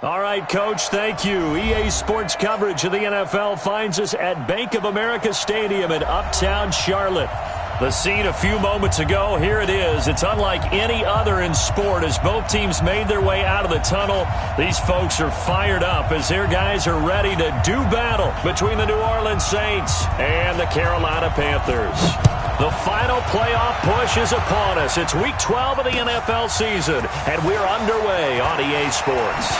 All right, Coach, thank you. EA Sports coverage of the NFL finds us at Bank of America Stadium in Uptown Charlotte. The scene a few moments ago, here it is. It's unlike any other in sport as both teams made their way out of the tunnel. These folks are fired up as their guys are ready to do battle between the New Orleans Saints and the Carolina Panthers. The final playoff push is upon us. It's Week 12 of the NFL season, and we're underway on EA Sports.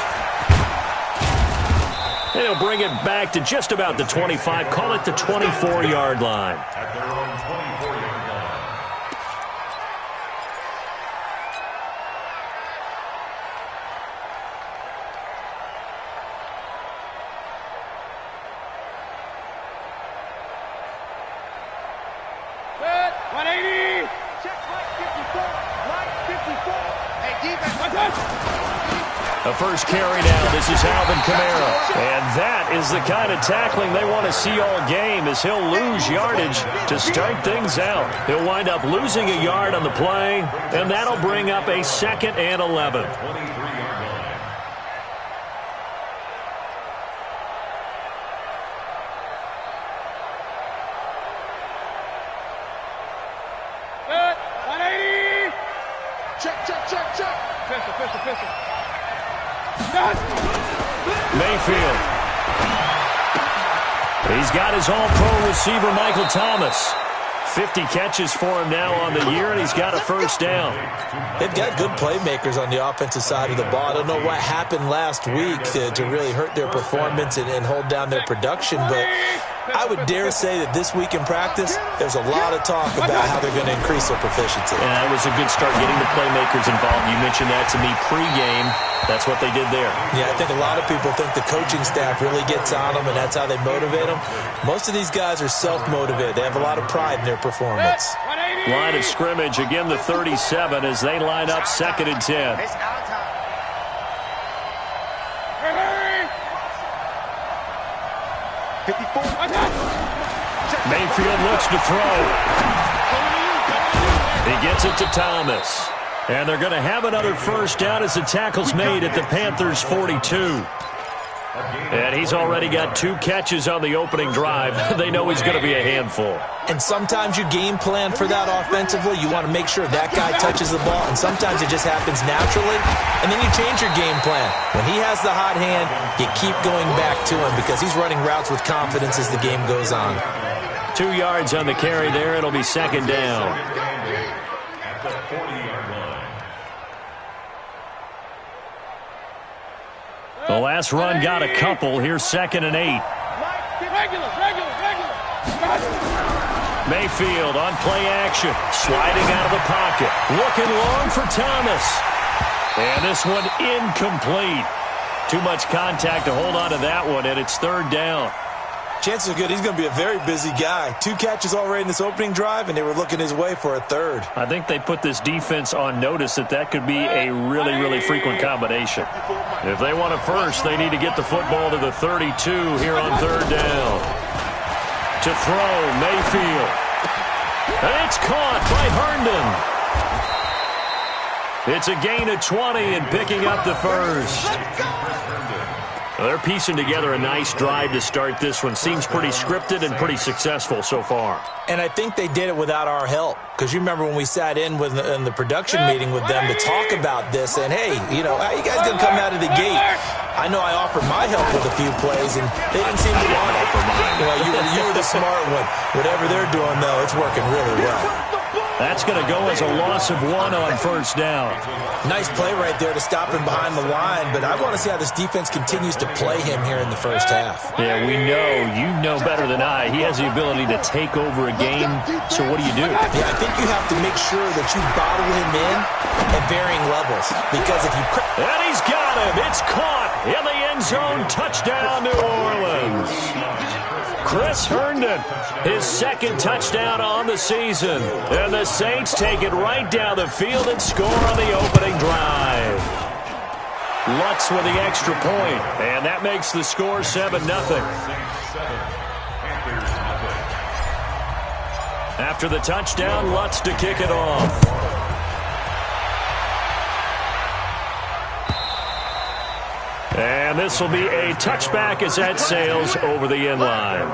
And he'll bring it back to just about the 25, call it the 24-yard line. At their own 24-yard line. Set, 180. Check, right 54. Right 54. Hey, defense, what's up? The first carry now. This is Alvin Kamara. And that is the kind of tackling they want to see all game as he'll lose yardage to start things out. He'll wind up losing a yard on the play, and that'll bring up a 2nd and 11. Set, 180. Check. Pistol. Mayfield. He's got his all-pro receiver, Michael Thomas. 50 catches for him now on the year, and he's got a first down. They've got good playmakers on the offensive side of the ball. I don't know what happened last week to really hurt their performance and hold down their production, but I would dare say that this week in practice, there's a lot of talk about how they're going to increase their proficiency. Yeah, that was a good start getting the playmakers involved. You mentioned that to me pregame. That's what they did there. Yeah, I think a lot of people think the coaching staff really gets on them, and that's how they motivate them. Most of these guys are self-motivated. They have a lot of pride in their performance. Line of scrimmage, again the 37 as they line up 2nd and 10. Mayfield looks to throw. He gets it to Thomas. And they're going to have another first down as the tackle's made at the Panthers' 42. And he's already got 2 catches on the opening drive. They know he's going to be a handful. And sometimes you game plan for that offensively. You want to make sure that guy touches the ball, and sometimes it just happens naturally. And then you change your game plan. When he has the hot hand, you keep going back to him because he's running routes with confidence as the game goes on. 2 yards on the carry there. It'll be 2nd down. The last run got a couple. Here's 2nd and 8. Regular. Mayfield on play action. Sliding out of the pocket. Looking long for Thomas. And this one incomplete. Too much contact to hold on to that one, and it's 3rd down. Chances are good he's going to be a very busy guy. 2 catches already in this opening drive, and they were looking his way for a 3rd. I think they put this defense on notice that could be a really frequent combination. If they want a first, they need to get the football to the 32 here on 3rd down. To throw, Mayfield. And it's caught by Herndon. It's a gain of 20 and picking up the first. They're piecing together a nice drive to start this one. Seems pretty scripted and pretty successful so far. And I think they did it without our help. Because you remember when we sat in the production meeting with them to talk about this. And, hey, how you guys going to come out of the gate? I know I offered my help with a few plays, and they didn't seem to want it. You were the smart one. Whatever they're doing, though, it's working really well. That's going to go as a loss of 1 on first down. Nice play right there to stop him behind the line, but I want to see how this defense continues to play him here in the first half. Yeah, you know better than I. He has the ability to take over a game, so what do? Yeah, I think you have to make sure that you bottle him in at varying levels, because if you... And he's got him. It's caught in the end zone. Touchdown, New Orleans. Chris Herndon, his 2nd touchdown on the season. And the Saints take it right down the field and score on the opening drive. Lutz with the extra point, and that makes the score 7-0. After the touchdown, Lutz to kick it off. And this will be a touchback as that sails over the end line.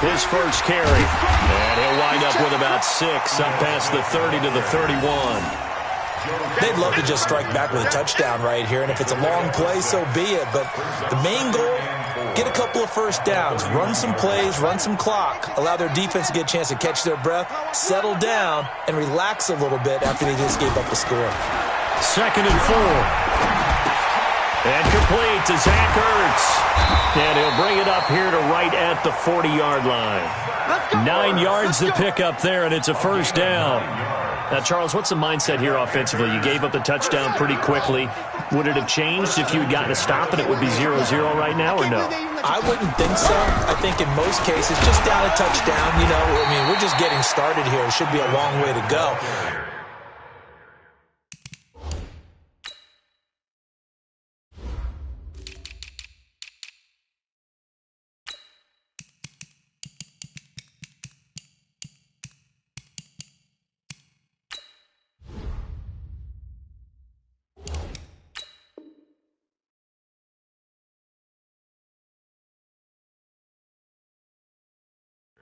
His first carry, and he'll wind up with about 6, up past the 30 to the 31. They'd love to just strike back with a touchdown right here, and if it's a long play, so be it. But the main goal, get a couple of first downs, run some plays, run some clock, allow their defense to get a chance to catch their breath, settle down, and relax a little bit after they just gave up the score. 2nd and 4. And complete to Zach Ertz. And he'll bring it up here to right at the 40-yard line. 9 yards to pick up there, and it's a first down. Now, Charles, what's the mindset here offensively? You gave up the touchdown pretty quickly. Would it have changed if you had gotten a stop and it would be 0-0 right now, or no? I wouldn't think so. I think in most cases, just down a touchdown, you know, I mean, we're just getting started here. It should be a long way to go.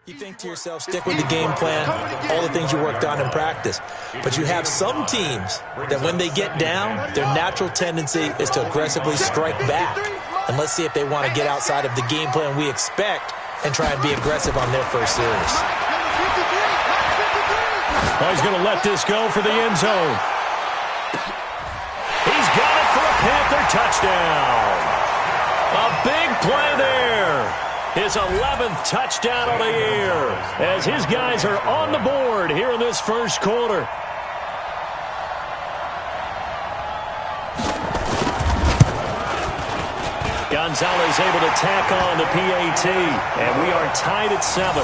You think to yourself, stick with the game plan, all the things you worked on in practice. But you have some teams that when they get down, their natural tendency is to aggressively strike back. And let's see if they want to get outside of the game plan we expect and try and be aggressive on their first series. Well, he's going to let this go for the end zone. He's got it for a Panther touchdown. A big play there. His 11th touchdown of the year as his guys are on the board here in this first quarter. Gonzalez able to tack on the PAT, and we are tied at 7.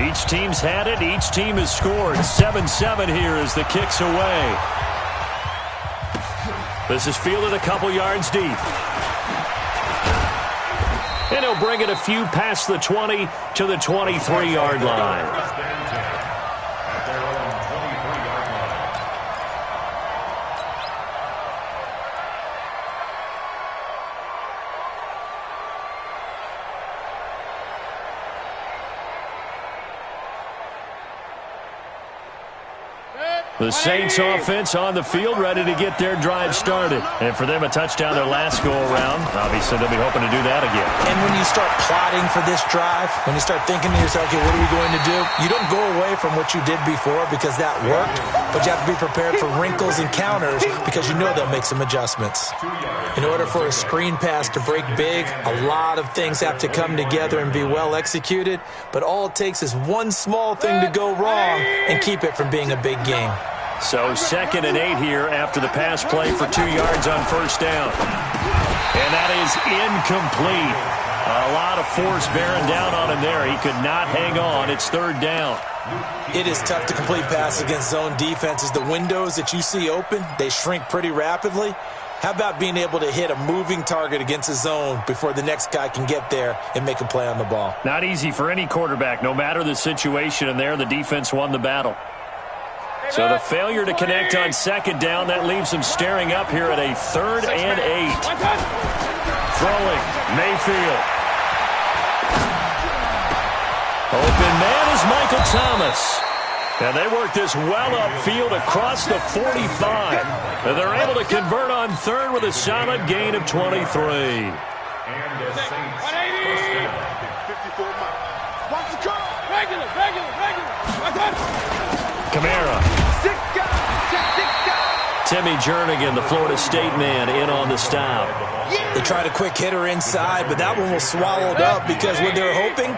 Each team's had it. Each team has scored. 7-7 here as the kick's away. This is fielded a couple yards deep. And he'll bring it a few past the 20 to the 23-yard line. The Saints offense on the field, ready to get their drive started. And for them, a touchdown their last go-around. Obviously, they'll be hoping to do that again. And when you start plotting for this drive, when you start thinking to yourself, okay, what are we going to do? You don't go away from what you did before because that worked, but you have to be prepared for wrinkles and counters because you know they'll make some adjustments. In order for a screen pass to break big, a lot of things have to come together and be well executed, but all it takes is one small thing to go wrong and keep it from being a big game. So 2nd and 8 here after the pass play for 2 yards on first down. And that is incomplete. A lot of force bearing down on him there. He could not hang on. It's 3rd down. It is tough to complete passes against zone defenses. The windows that you see open, they shrink pretty rapidly. How about being able to hit a moving target against a zone before the next guy can get there and make a play on the ball? Not easy for any quarterback, no matter the situation. And there, the defense won the battle. So the failure to connect on 2nd down, that leaves him staring up here at a 3rd and 8. Throwing, Mayfield. Open man is Michael Thomas. And they work this well upfield across the 45. And they're able to convert on 3rd with a solid gain of 23. And the Saints first down. 54 miles. Watch the curl. Regular. Kamara. 6 guys. Check 6 guys. Timmy Jernigan, the Florida State man, in on the stop. They tried a quick hitter inside, but that one was swallowed up because what they're hoping,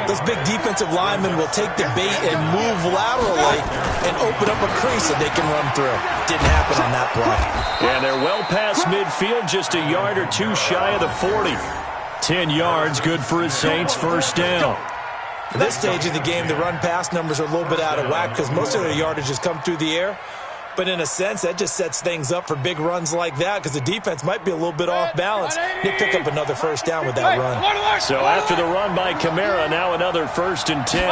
those big defensive linemen will take the bait and move laterally and open up a crease that they can run through. Didn't happen on that play. And they're well past midfield, just a yard or two shy of the 40. 10 yards, good for his Saints, first down. At this stage of the game, the run-pass numbers are a little bit out of whack because most of their yardage has come through the air. But in a sense, that just sets things up for big runs like that because the defense might be a little bit off balance. They pick up another first down with that run. So after the run by Kamara, now another 1st and 10.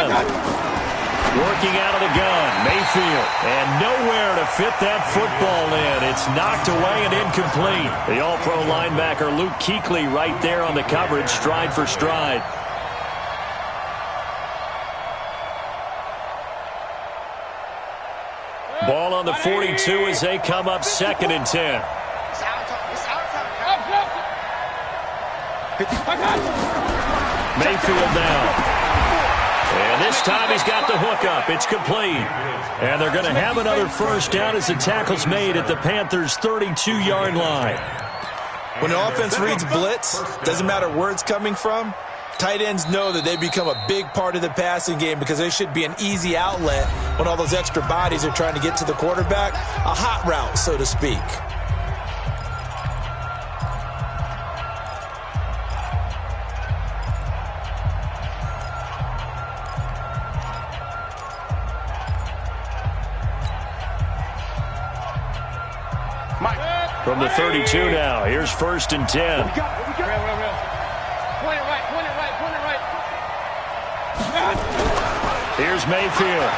Working out of the gun, Mayfield. And nowhere to fit that football in. It's knocked away and incomplete. The all-pro linebacker Luke Kuechly right there on the coverage, stride for stride. Ball on the 42 as they come up 2nd and 10. Mayfield down. And this time he's got the hook up. It's complete. And they're going to have another first down as the tackle's made at the Panthers' 32-yard line. When an offense reads blitz, doesn't matter where it's coming from, tight ends know that they become a big part of the passing game because they should be an easy outlet when all those extra bodies are trying to get to the quarterback. A hot route, so to speak. From the 32 now, here's 1st and 10. Here's Mayfield.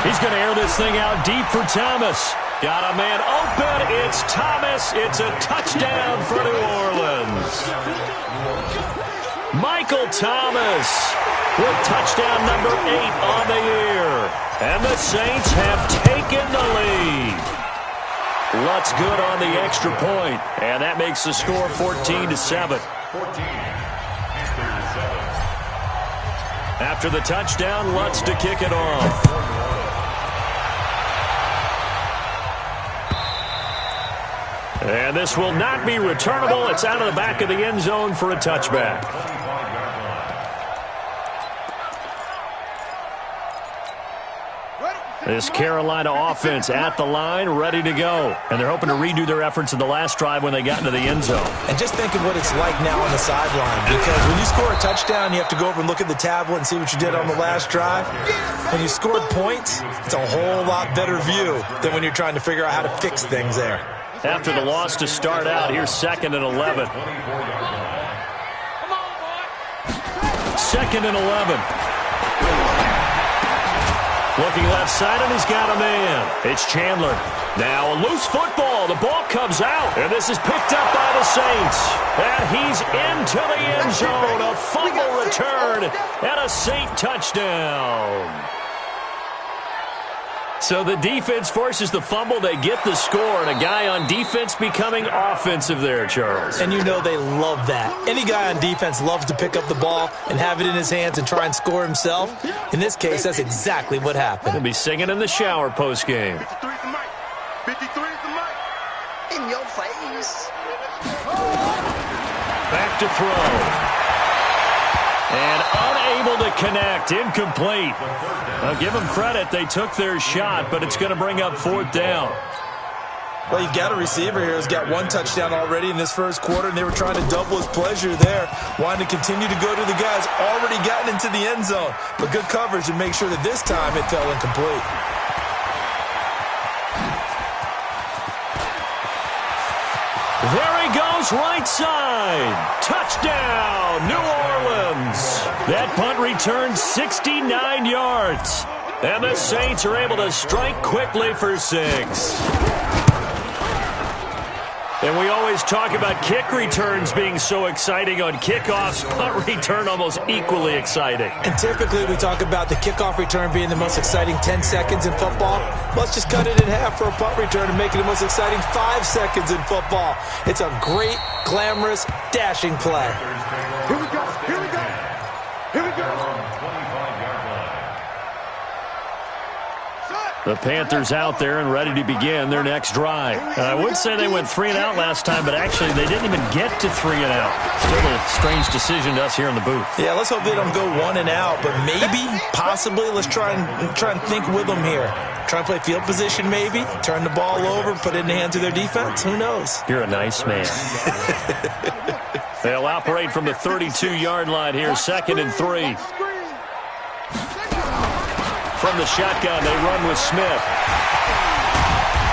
He's going to air this thing out deep for Thomas. Got a man open. It's Thomas. It's a touchdown for New Orleans. Michael Thomas with touchdown number 8 on the year. And the Saints have taken the lead. Lutz good on the extra point, and that makes the score 14-7. After the touchdown, Lutz to kick it off. And this will not be returnable. It's out of the back of the end zone for a touchback. This Carolina offense at the line, ready to go. And they're hoping to redo their efforts in the last drive when they got into the end zone. And just think of what it's like now on the sideline. Because when you score a touchdown, you have to go over and look at the tablet and see what you did on the last drive. When you scored points, it's a whole lot better view than when you're trying to figure out how to fix things there. After the loss to start out, here's 2nd and 11. 2nd and 11. Looking left side, and he's got a man. It's Chandler. Now a loose football. The ball comes out, and this is picked up by the Saints. And he's into the end zone. A fumble return and a Saint touchdown. So the defense forces the fumble. They get the score, and a guy on defense becoming offensive there, Charles. And you know they love that. Any guy on defense loves to pick up the ball and have it in his hands and try and score himself. In this case, that's exactly what happened. He'll be singing in the shower postgame. 53's the mic. 53's the mic. In your face. Back to throw. And unable to connect. Incomplete. I'll give them credit. They took their shot, but it's going to bring up 4th down. Well, you've got a receiver here who's got 1 touchdown already in this first quarter, and they were trying to double his pleasure there, wanting to continue to go to the guys already gotten into the end zone. But good coverage to make sure that this time it fell incomplete. There he goes, right side. Touchdown, New Orleans. That punt returned 69 yards. And the Saints are able to strike quickly for 6. And we always talk about kick returns being so exciting on kickoffs. Punt return almost equally exciting. And typically we talk about the kickoff return being the most exciting 10 seconds in football. Let's just cut it in half for a punt return and make it the most exciting 5 seconds in football. It's a great, glamorous, dashing play. Here we go. Here we go. Here we go. The Panthers out there and ready to begin their next drive. I would say they went 3 and out last time, but actually they didn't even get to 3 and out. Still a strange decision to us here in the booth. Yeah, let's hope they don't go 1 and out, but maybe, possibly, let's try and think with them here. Try and play field position maybe, turn the ball over, put it in the hands of their defense. Who knows? You're a nice man. They'll operate from the 32-yard line here, 2nd and 3. From the shotgun, they run with Smith.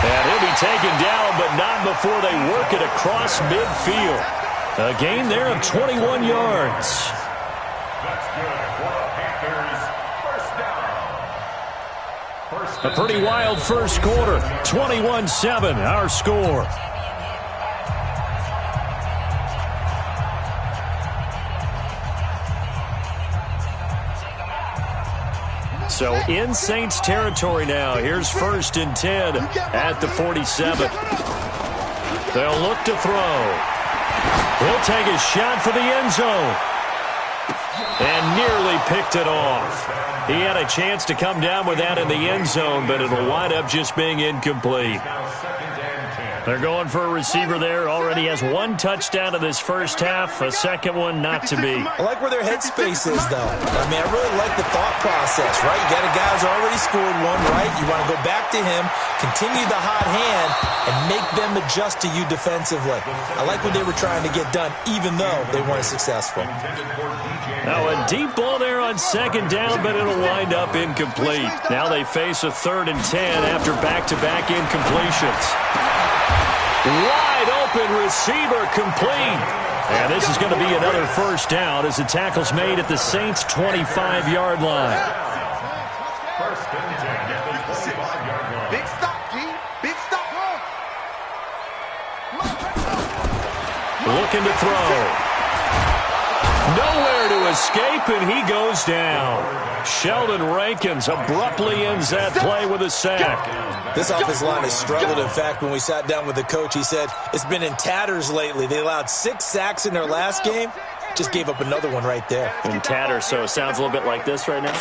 And he'll be taken down, but not before they work it across midfield. A gain there of 21 yards. That's good for the Panthers. First down. A pretty wild first quarter. 21-7, our score. So in Saints territory now. Here's 1st and 10 at the 47. They'll look to throw. He'll take a shot for the end zone. And nearly picked it off. He had a chance to come down with that in the end zone, but it'll wind up just being incomplete. They're going for a receiver there. Already has 1 touchdown in this first half. A second one not to be. I like where their headspace is, though. I mean, I really like the thought process, right? You got a guy who's already scored 1, right? You want to go back to him, continue the hot hand, and make them adjust to you defensively. I like what they were trying to get done, even though they weren't successful. Now a deep ball there on 2nd down, but it'll wind up incomplete. Now they face a 3rd and 10 after back-to-back incompletions. Wide open receiver complete. And this is going to be another first down as the tackle's made at the Saints' 25-yard line. First and 10 at the 25-yard line. Big stop, G. Big stop, Looking to throw. Nowhere to escape, and he goes down. Sheldon Rankins abruptly ends that play with a sack. This offensive line has struggled. In fact, when we sat down with the coach, he said it's been in tatters lately. They allowed 6 sacks in their last game. Just gave up another one right there. In tatters, so it sounds a little bit like this right now?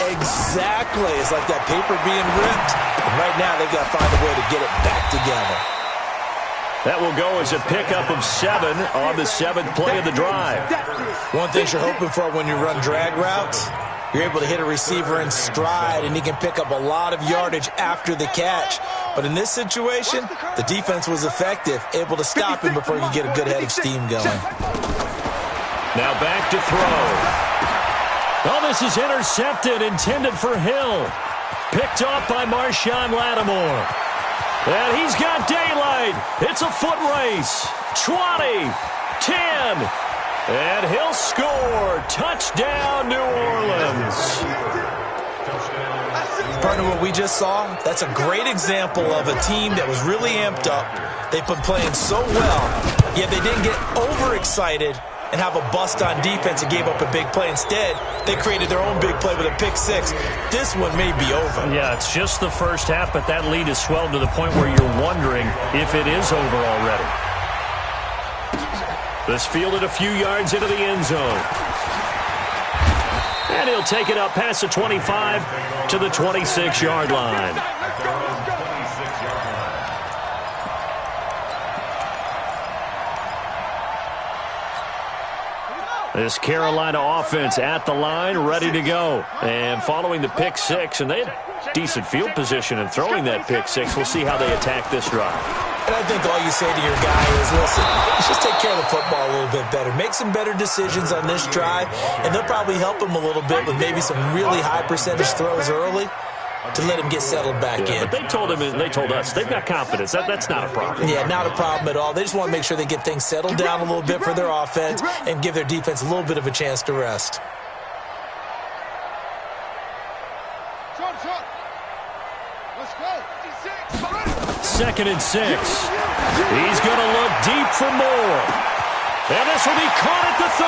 Exactly. It's like that paper being ripped. And right now, they've got to find a way to get it back together. That will go as a pickup of 7 on the 7th play of the drive. One thing you're hoping for when you run drag routes, you're able to hit a receiver in stride, and he can pick up a lot of yardage after the catch. But in this situation, the defense was effective, able to stop him before you get a good head of steam going. Now back to throw. Oh, this is intercepted, intended for Hill. Picked off by Marshawn Lattimore. And he's got daylight. It's a foot race. 20, 10, and he'll score. Touchdown, New Orleans. Partner, what we just saw, that's a great example of a team that was really amped up. They've been playing so well, yet they didn't get overexcited and have a bust on defense and gave up a big play. Instead, they created their own big play with a pick-6. This one may be over. Yeah, it's just the first half, but that lead has swelled to the point where you're wondering if it is over already. This fielded a few yards into the end zone. And he'll take it up past the 25 to the 26-yard line. This Carolina offense at the line, ready to go. And following the pick-6, and they had decent field position in throwing that pick-6. We'll see how they attack this drive. And I think all you say to your guy is, listen, let's just take care of the football a little bit better. Make some better decisions on this drive, and they'll probably help him a little bit with maybe some really high-percentage throws early to let him get settled back in. But they told him and they told us they've got confidence. That's not a problem. Yeah, not a problem at all. They just want to make sure they get things settled down a little bit for their offense and give their defense a little bit of a chance to rest. Let's go. 2nd and 6. He's going to look deep for Moore. And this will be caught at the 30.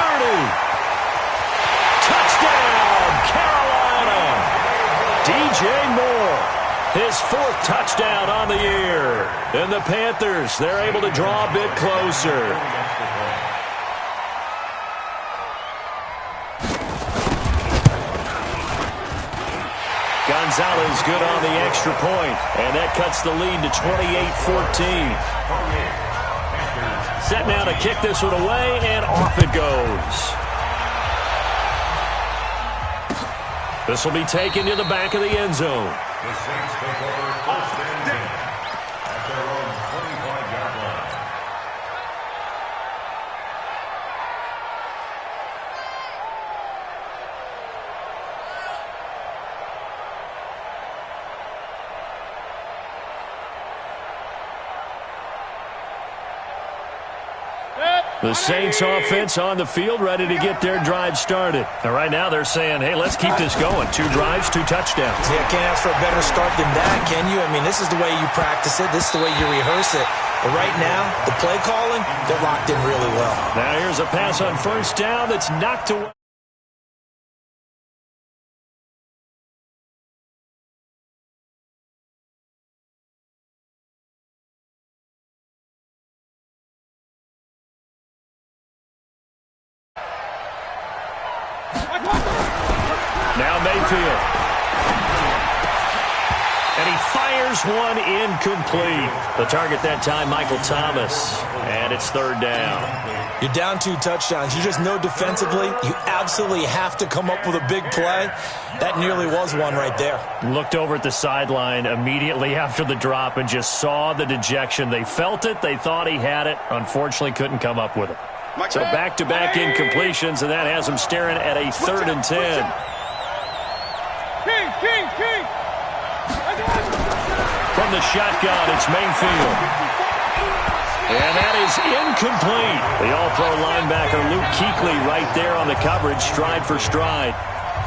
Touchdown, Carolina. DJ Moore, his 4th touchdown on the year. And the Panthers, they're able to draw a bit closer. Gonzalez good on the extra point, and that cuts the lead to 28-14. Set now to kick this one away, and off it goes. This will be taken to the back of the end zone. The Saints take over first and 10 at their own 25-yard line. The Saints offense on the field, ready to get their drive started. And right now they're saying, hey, let's keep this going. 2 drives, 2 touchdowns. Yeah, can't ask for a better start than that, can you? I mean, this is the way you practice it. This is the way you rehearse it. But right now, the play calling, they're locked in really well. Now here's a pass on first down that's knocked away. Now Mayfield. And he fires one incomplete. The target that time, Michael Thomas. And it's 3rd down. You're down 2 touchdowns. You just know defensively you absolutely have to come up with a big play. That nearly was one right there. Looked over at the sideline immediately after the drop and just saw the dejection. They felt it. They thought he had it. Unfortunately, couldn't come up with it. So back-to-back incompletions, and that has him staring at a 3rd and 10. King. From the shotgun, it's Mayfield. And that is incomplete. The all-pro linebacker Luke Kuechly right there on the coverage, stride for stride.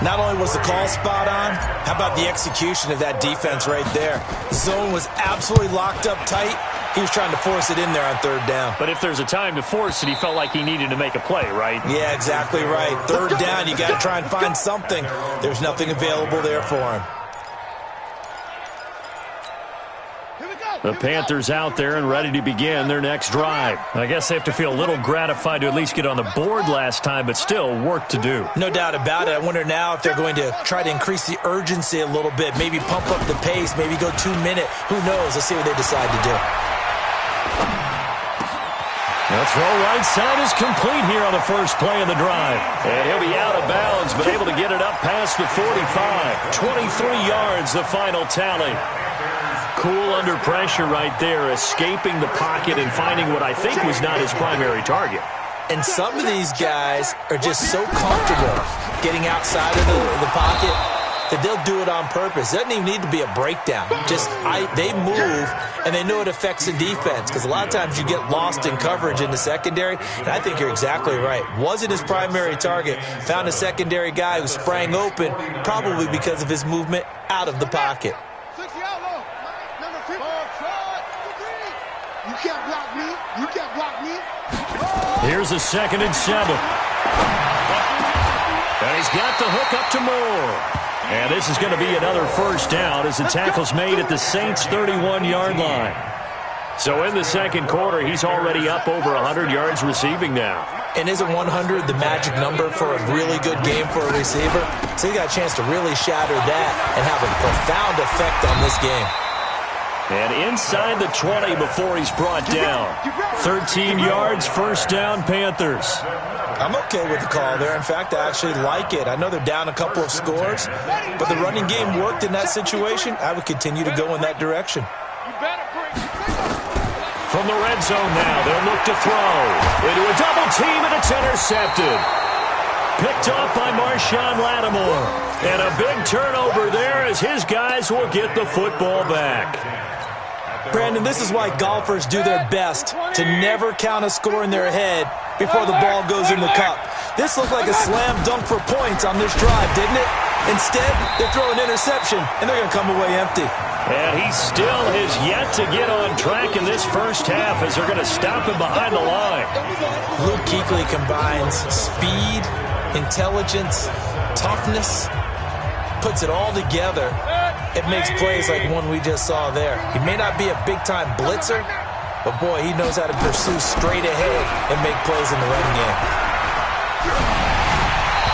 Not only was the call spot on, how about the execution of that defense right there? The zone was absolutely locked up tight. He was trying to force it in there on 3rd down. But if there's a time to force it, he felt like he needed to make a play, right? Yeah, exactly right. 3rd down, you got to try and find something. There's nothing available there for him. The Panthers out there and ready to begin their next drive. I guess they have to feel a little gratified to at least get on the board last time, but still work to do. No doubt about it. I wonder now if they're going to try to increase the urgency a little bit, maybe pump up the pace, maybe go 2-minute. Who knows? Let's see what they decide to do. The throw right side is complete here on the first play of the drive. And he'll be out of bounds, but able to get it up past the 45. 23 yards, the final tally. Cool under pressure right there, escaping the pocket and finding what I think was not his primary target. And some of these guys are just so comfortable getting outside of the pocket that they'll do it on purpose. It doesn't even need to be a breakdown. They move, and they know it affects the defense, because a lot of times you get lost in coverage in the secondary, and I think you're exactly right. Wasn't his primary target. Found a secondary guy who sprang open, probably because of his movement out of the pocket. You can't block me. You can't block me. Here's a 2nd and 7. And he's got the hook up to Moore. And this is going to be another first down as the tackle's made at the Saints' 31-yard line. So in the second quarter, he's already up over 100 yards receiving now. And isn't 100 the magic number for a really good game for a receiver? So he got a chance to really shatter that and have a profound effect on this game. And inside the 20 before he's brought down. 13 yards, first down, Panthers. I'm okay with the call there. In fact, I actually like it. I know they're down a couple of scores, but the running game worked in that situation. I would continue to go in that direction. From the red zone now, they'll look to throw. Into a double team, and it's intercepted. Picked off by Marshawn Lattimore. And a big turnover there as his guys will get the football back. Brandon, this is why golfers do their best to never count a score in their head before the ball goes in the cup. This looked like a slam dunk for points on this drive, didn't it? Instead, they throw an interception, and they're going to come away empty. And he still has yet to get on track in this first half as they're going to stop him behind the line. Luke Kuechly combines speed, intelligence, toughness, puts it all together. It makes plays like one we just saw there. He may not be a big-time blitzer, but, boy, he knows how to pursue straight ahead and make plays in the running game.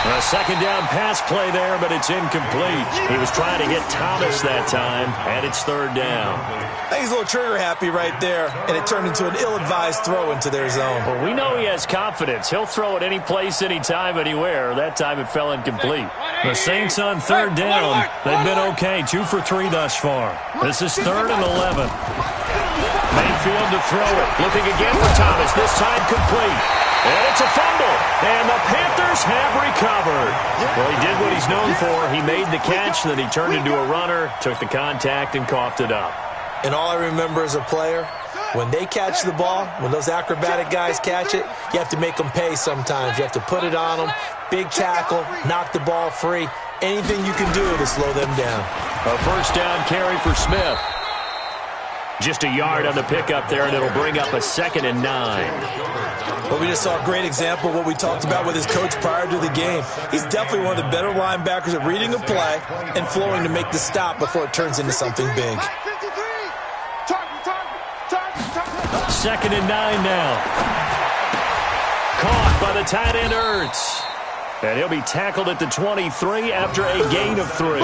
A second down pass play there, but it's incomplete. He was trying to hit Thomas that time, and it's third down. I think he's a little trigger happy right there, and it turned into an ill-advised throw into their zone. Well, we know he has confidence. He'll throw it any place, anytime, anywhere. That time it fell incomplete. The Saints on third down. They've been okay, 2 for 3 thus far. This is 3rd and 11. Mayfield to throw it. Looking again for Thomas. This time complete. And it's a fumble. And the Panthers have recovered. Well, he did what he's known for. He made the catch, then he turned into a runner, took the contact, and coughed it up. And all I remember as a player, when they catch the ball, when those acrobatic guys catch it, you have to make them pay sometimes. You have to put it on them, big tackle, knock the ball free. Anything you can do to slow them down. A first down carry for Smith. Just a yard on the pickup there, and it'll bring up a 2nd and 9. Well, we just saw a great example of what we talked about with his coach prior to the game. He's definitely one of the better linebackers at reading a play and flowing to make the stop before it turns into something big. 2nd and 9 now. Caught by the tight end Ertz. And he'll be tackled at the 23 after a gain of 3.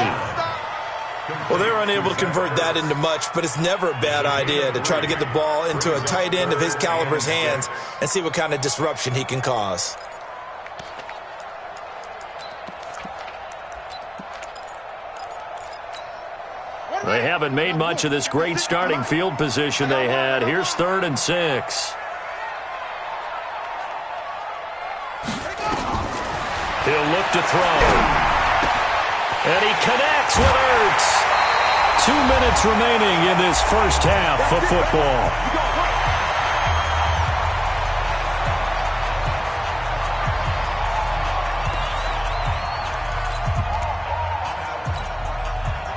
Well, they were unable to convert that into much, but it's never a bad idea to try to get the ball into a tight end of his caliber's hands and see what kind of disruption he can cause. They haven't made much of this great starting field position they had. Here's 3rd and 6. He'll look to throw. And he connects with Ertz. 2 minutes remaining in this first half of football.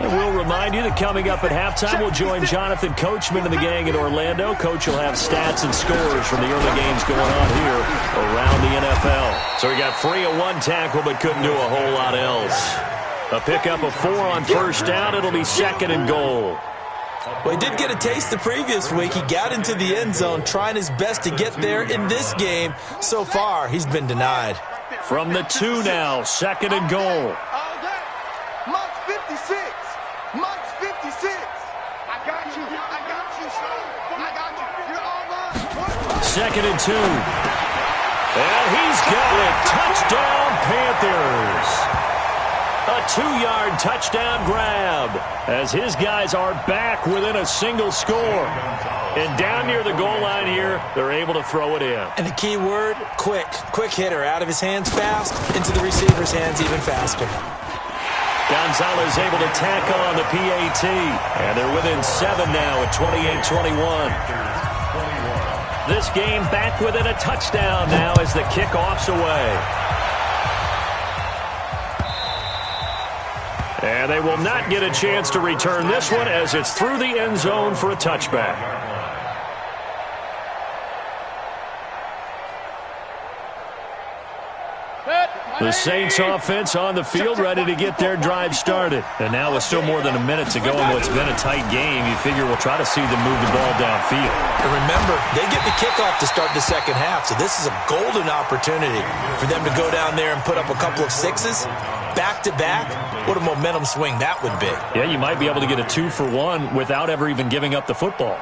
And we'll remind you that coming up at halftime, we'll join Jonathan Coachman and the gang in Orlando. Coach will have stats and scores from the early games going on here around the NFL. So he got free of 1 tackle but couldn't do a whole lot else. A pickup of 4 on first down. It'll be 2nd and goal. Well, he did get a taste the previous week. He got into the end zone trying his best to get there in this game. So far, he's been denied. From the 2 now, 2nd and goal. Month 56. Month 56. I got you. I got you, son. I got you. You're all mine. 2nd and 2. And he's got it. Touchdown, Panthers. A 2-yard touchdown grab as his guys are back within a single score. And down near the goal line here, they're able to throw it in. And the key word, quick. Quick hitter. Out of his hands fast, into the receiver's hands even faster. Gonzalez able to tack on the PAT. And they're within 7 now at 28-21. This game back within a touchdown now as the kickoff's away. And they will not get a chance to return this one as it's through the end zone for a touchback. The Saints offense on the field ready to get their drive started. And now with still more than a minute to go in what's been a tight game, you figure we'll try to see them move the ball downfield. And remember, they get the kickoff to start the second half, so this is a golden opportunity for them to go down there and put up a couple of 6s. Back-to-back, what a momentum swing that would be. Yeah, you might be able to get a 2-for-1 without ever even giving up the football.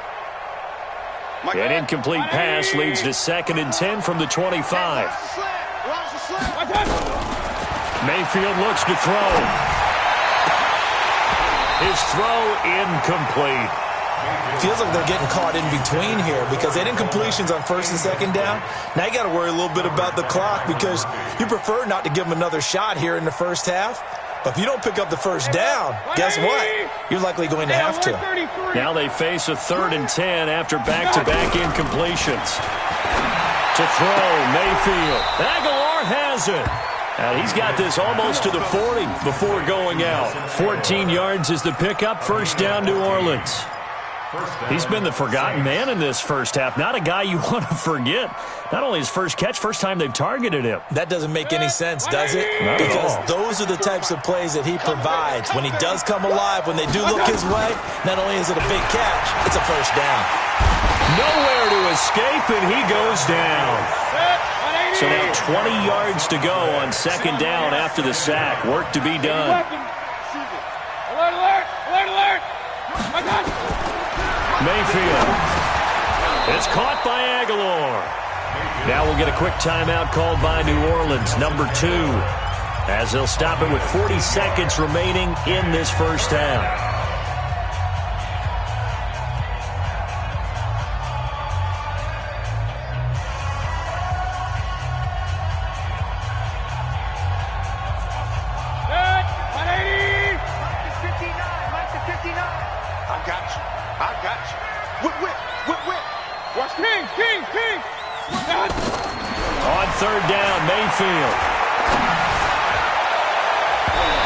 An incomplete pass leads to 2nd and 10 from the 25. Mayfield looks to throw. His throw incomplete. Feels like they're getting caught in between here because they had incompletions on 1st and 2nd down. Now you got to worry a little bit about the clock because you prefer not to give them another shot here in the first half. But if you don't pick up the first down, guess what? You're likely going to have to. Now they face a 3rd and 10 after back-to-back incompletions. To throw, Mayfield. Aguilar has it. And he's got this almost to the 40 before going out. 14 yards is the pickup. First down, New Orleans. He's been the forgotten man in this first half. Not a guy you want to forget. Not only his first catch, first time they've targeted him. That doesn't make any sense, does it? Not because at all. those are the types of plays that he provides. When he does come alive, when they do look his way, not only is it a big catch, it's a first down. Nowhere to escape, and he goes down. So now 20 yards to go on second down after the sack. Work to be done. Alert, alert, alert, alert. My God. Mayfield. It's caught by Aguilar. Now we'll get a quick timeout called by New Orleans, number 2, as they'll stop it with 40 seconds remaining in this first half. On third down, Mayfield.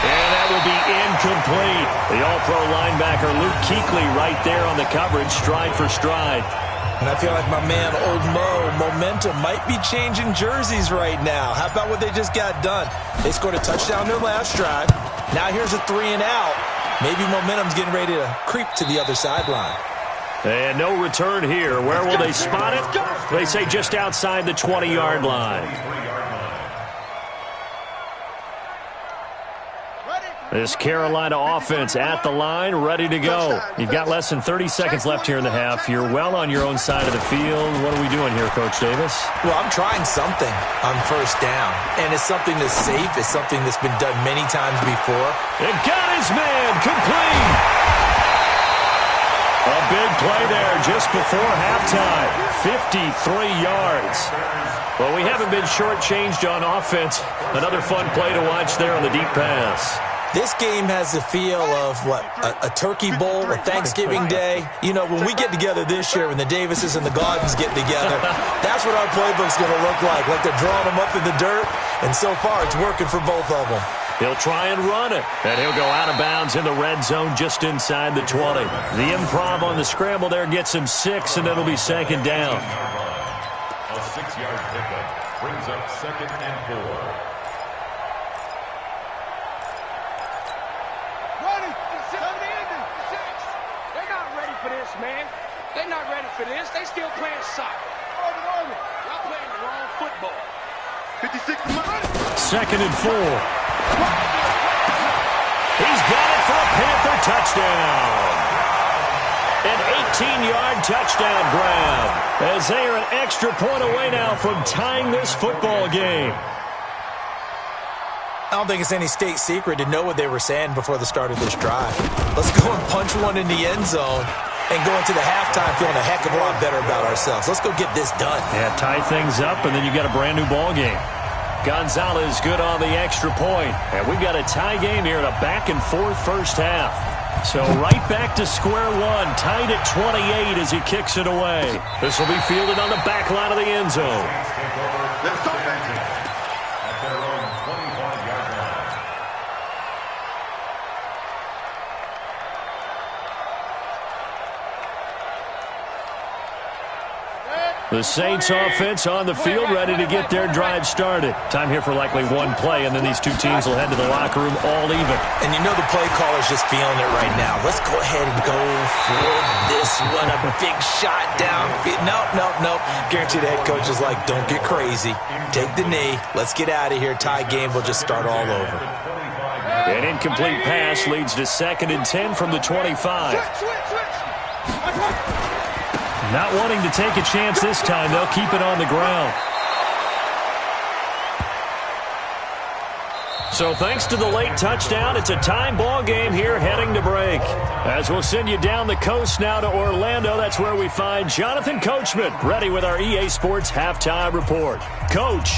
And that will be incomplete. The all-pro linebacker Luke Kuechly right there on the coverage, stride for stride. And I feel like my man, Old Mo, momentum might be changing jerseys right now. How about what they just got done? They scored a touchdown their last drive. Now here's a 3 and out. Maybe momentum's getting ready to creep to the other sideline. And no return here. Where will they spot it? They say just outside the 20-yard line. This Carolina offense at the line, ready to go. You've got less than 30 seconds left here in the half. You're well on your own side of the field. What are we doing here, Coach Davis? Well, I'm trying something on first down. And it's something that's safe. It's something that's been done many times before. It got his man complete. A big play there just before halftime. 53 yards. Well, we haven't been shortchanged on offense. Another fun play to watch there on the deep pass. This game has the feel of, what, a turkey bowl, a Thanksgiving day. You know, when we get together this year, when the Davises and the Gardens get together, that's what our playbook's going to look like they're drawing them up in the dirt. And so far, it's working for both of them. He'll try and run it, and he'll go out of bounds in the red zone just inside the 20. The improv on the scramble there gets him 6, and it'll be second down. A 6-yard pickup brings up 2nd and 4. They're not ready for this, man. They're not ready for this. They still playing soccer. Y'all playing the wrong football. 56. 2nd and 4. He's got it for a Panther touchdown. An 18-yard touchdown grab, as they are an extra point away now from tying this football game. I don't think it's any state secret to know what they were saying before the start of this drive. Let's go and punch one in the end zone and go into the halftime feeling a heck of a lot better about ourselves. Let's go get this done. Yeah, tie things up, and then you got a brand new ball game. Gonzalez good on the extra point. And we've got a tie game here in a back-and-forth first half. So right back to square one, tied at 28 as he kicks it away. This will be fielded on the back line of the end zone. Let's go, at their own 25-yard line. The Saints offense on the field, ready to get their drive started. Time here for likely one play, and then these two teams will head to the locker room all even. And you know the play caller's just feeling it right now. Let's go ahead and go for this one. A big shot down. Nope. Guarantee the head coach is like, don't get crazy. Take the knee. Let's get out of here. Tie game. We'll just start all over. An incomplete pass leads to 2nd and 10 from the 25. Not wanting to take a chance this time, they'll keep it on the ground. So thanks to the late touchdown, it's a time ball game here heading to break. As we'll send you down the coast now to Orlando, that's where we find Jonathan Coachman, ready with our EA Sports Halftime Report. Coach.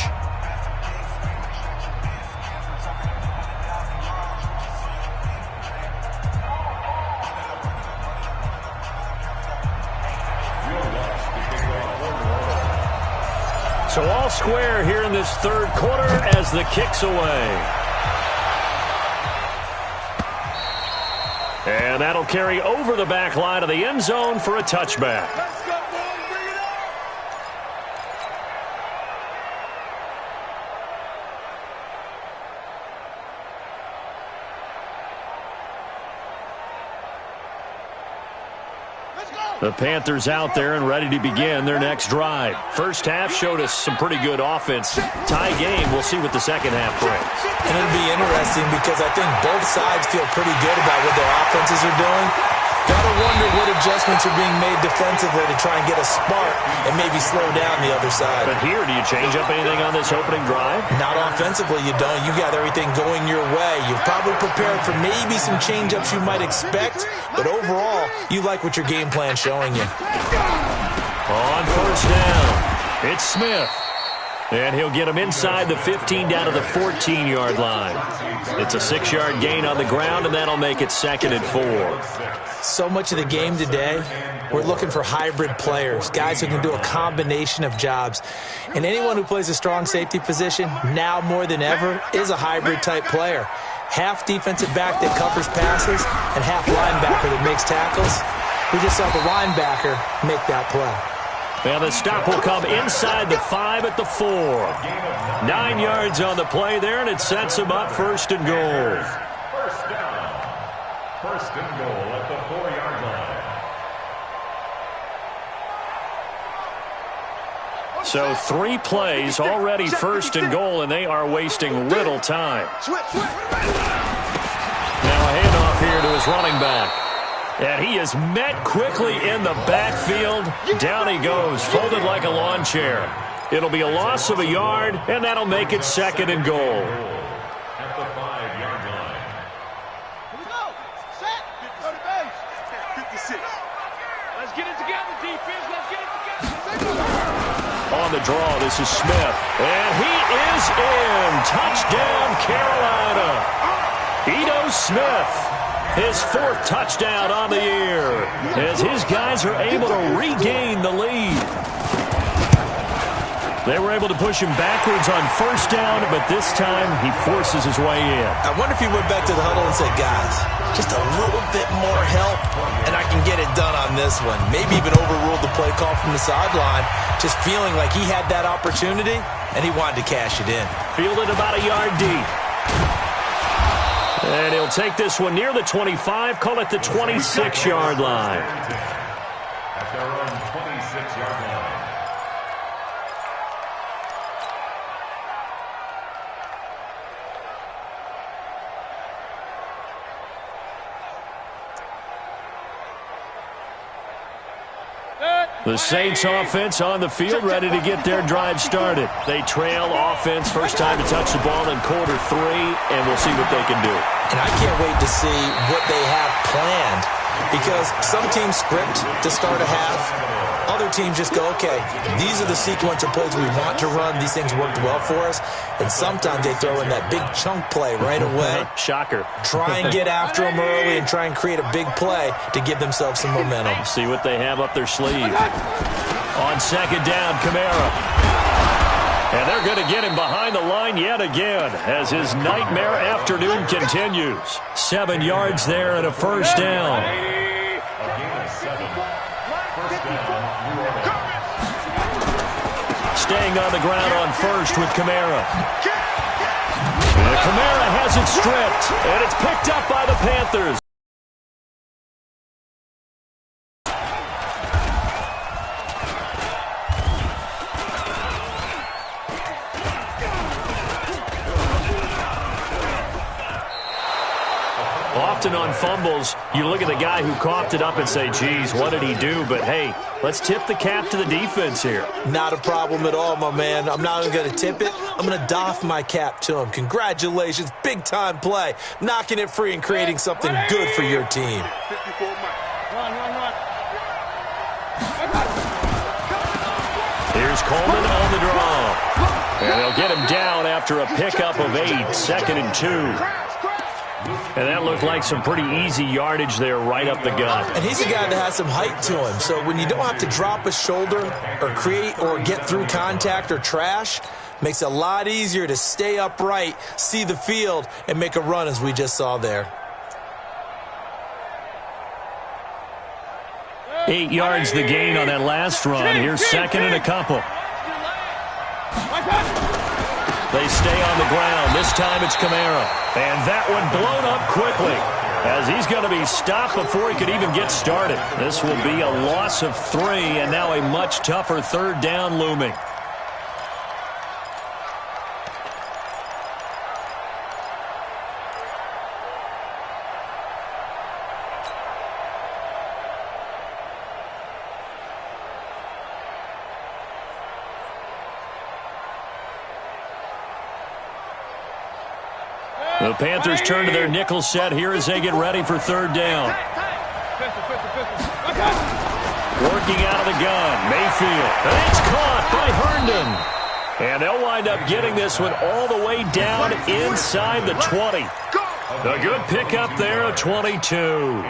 So all square here in this third quarter as the kick's away. And that'll carry over the back line of the end zone for a touchback. The Panthers out there and ready to begin their next drive. First half showed us some pretty good offense. Tie game, we'll see what the second half brings. And it'll be interesting because I think both sides feel pretty good about what their offenses are doing. Gotta wonder what adjustments are being made defensively to try and get a spark and maybe slow down the other side. But here, do you change up anything on this opening drive? Not offensively, you don't. You got everything going your way. You've probably prepared for maybe some change-ups you might expect, but overall, you like what your game plan's showing you. On first down, it's Smith. And he'll get him inside the 15 down to the 14-yard line. It's a 6-yard gain on the ground, and that'll make it 2nd and 4. So much of the game today, we're looking for hybrid players, guys who can do a combination of jobs. And anyone who plays a strong safety position, now more than ever, is a hybrid-type player. Half defensive back that covers passes and half linebacker that makes tackles. We just saw the linebacker make that play. And the stop will come inside the 5 at the 4. 9 yards on the play there, and it sets him up 1st and goal. First down. 1st and goal at the 4-yard line. So 3 plays already 1st and goal, and they are wasting little time. Now a handoff here to his running back. And he is met quickly in the backfield. Down he goes, folded like a lawn chair. It'll be a loss of a yard, and that'll make it 2nd and goal. At the 5-yard line. Here we go. Set. Go to base. 56. Let's get it together, defense. Let's get it together. On the draw, this is Smith. And he is in. Touchdown, Carolina. Ito Smith. His 4th touchdown on the year as his guys are able to regain the lead. They were able to push him backwards on 1st down, but this time he forces his way in. I wonder if he went back to the huddle and said, guys, just a little bit more help, and I can get it done on this one. Maybe even overruled the play call from the sideline, just feeling like he had that opportunity, and he wanted to cash it in. Fielded about a yard deep. And he'll take this one near the 25, call it the 26-yard line. At their own 26-yard line. The Saints offense on the field, ready to get their drive started. They trail offense, first time to touch the ball in quarter 3, and we'll see what they can do. And I can't wait to see what they have planned, because some teams script to start a half. Other teams just go, okay, these are the sequence of plays we want to run. These things worked well for us. And sometimes they throw in that big chunk play right away. Shocker. Try and get after them early and try and create a big play to give themselves some momentum. See what they have up their sleeve. On 2nd down, Kamara. And they're going to get him behind the line yet again as his nightmare afternoon continues. 7 yards there and a 1st down. Staying on the ground on 1st with Kamara. And Kamara has it stripped, and it's picked up by the Panthers. Often on fumbles, you look at the guy who coughed it up and say, geez, what did he do? But, hey, let's tip the cap to the defense here. Not a problem at all, my man. I'm not even going to tip it. I'm going to doff my cap to him. Congratulations. Big-time play. Knocking it free and creating something good for your team. Here's Coleman on the draw. And they'll get him down after a pickup of 8, 2nd and 2. And that looked like some pretty easy yardage there right up the gut. And he's a guy that has some height to him. So when you don't have to drop a shoulder or create or get through contact or trash, makes it a lot easier to stay upright, see the field, and make a run as we just saw there. 8 yards the gain on that last run. Here's 2nd and a couple. They stay on the ground. This time it's Kamara. And that one blown up quickly. as he's going to be stopped before he could even get started. This will be a loss of 3, and now a much tougher third down looming. The Panthers turn to their nickel set here as they get ready for third down. Working out of the gun, Mayfield. And it's caught by Herndon. And they'll wind up getting this one all the way down inside the 20. A good pickup there, a 22.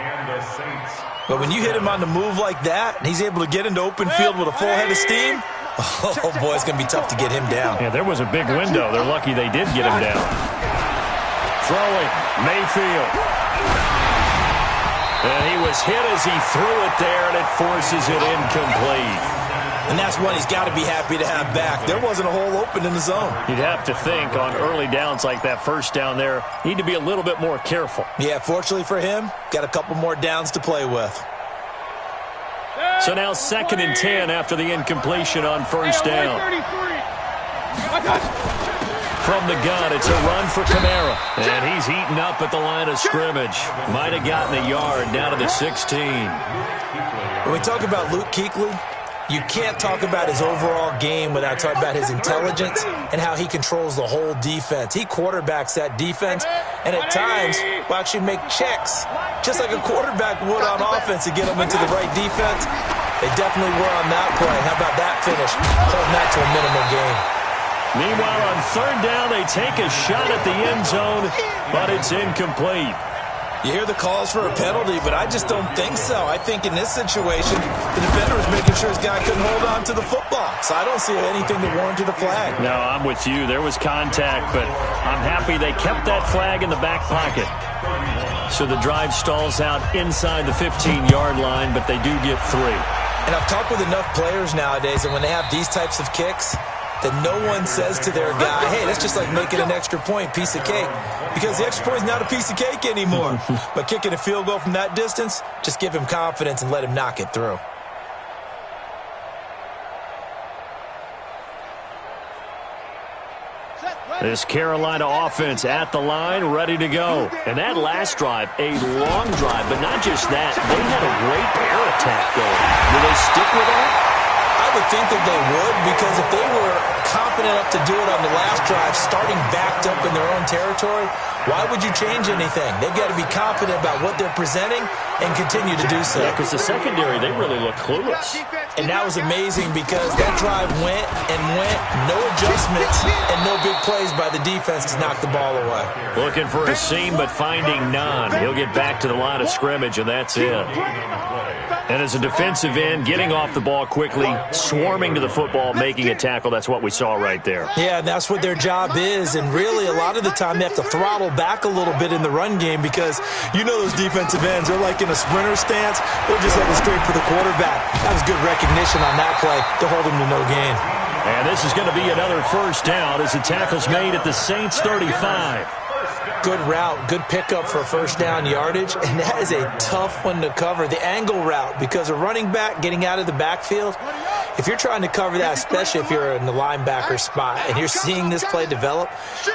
But when you hit him on the move like that, and he's able to get into open field with a full head of steam, oh boy, it's going to be tough to get him down. Yeah, there was a big window. They're lucky they did get him down. Throwing, Mayfield. And he was hit as he threw it there, and it forces it incomplete. And that's one he's got to be happy to have back. There wasn't a hole open in the zone. You'd have to think on early downs like that first down there, need to be a little bit more careful. Yeah, fortunately for him, got a couple more downs to play with. So now 2nd and 10 after the incompletion on first down. From the gun, it's a run for Kamara. And he's eaten up at the line of scrimmage. Might have gotten a yard down to the 16. When we talk about Luke Kuechly, you can't talk about his overall game without talking about his intelligence and how he controls the whole defense. He quarterbacks that defense, and at times will actually make checks, just like a quarterback would on offense to get them into the right defense. They definitely were on that play. How about that finish? Holding that to a minimal gain. Meanwhile, on third down, they take a shot at the end zone, but it's incomplete. You hear the calls for a penalty, but I just don't think so. I think in this situation, the defender was making sure his guy couldn't hold on to the football. So I don't see anything that warranted a flag. No, I'm with you. There was contact, but I'm happy they kept that flag in the back pocket. So the drive stalls out inside the 15-yard line, but they do get 3. And I've talked with enough players nowadays that when they have these types of kicks, that no one says to their guy, hey, that's just like making an extra point, piece of cake. Because the extra point is not a piece of cake anymore. But kicking a field goal from that distance, just give him confidence and let him knock it through. This Carolina offense at the line, ready to go. And that last drive, a long drive, but not just that. They had a great air attack going. Will they stick with that? I would think that they would, because if they were confident enough to do it on the last drive, starting backed up in their own territory, why would you change anything? They've got to be confident about what they're presenting and continue to do so. Yeah, because the secondary, they really look clueless. And that was amazing because that drive went and went, no adjustments and no big plays by the defense to knock the ball away. Looking for a seam, but finding none. He'll get back to the line of scrimmage, and that's it. And as a defensive end, getting off the ball quickly, swarming to the football, making a tackle, that's what we saw right there. Yeah, and that's what their job is. And really, a lot of the time, they have to throttle back a little bit in the run game because you know those defensive ends, they're like in a sprinter stance. They're just heading straight for the quarterback. That was good recognition on that play to hold him to no gain. And this is going to be another first down as the tackle's made at the Saints 35. Good route, good pickup for first down yardage, and that is a tough one to cover, the angle route, because a running back getting out of the backfield, if you're trying to cover that, especially if you're in the linebacker spot and you're seeing this play develop,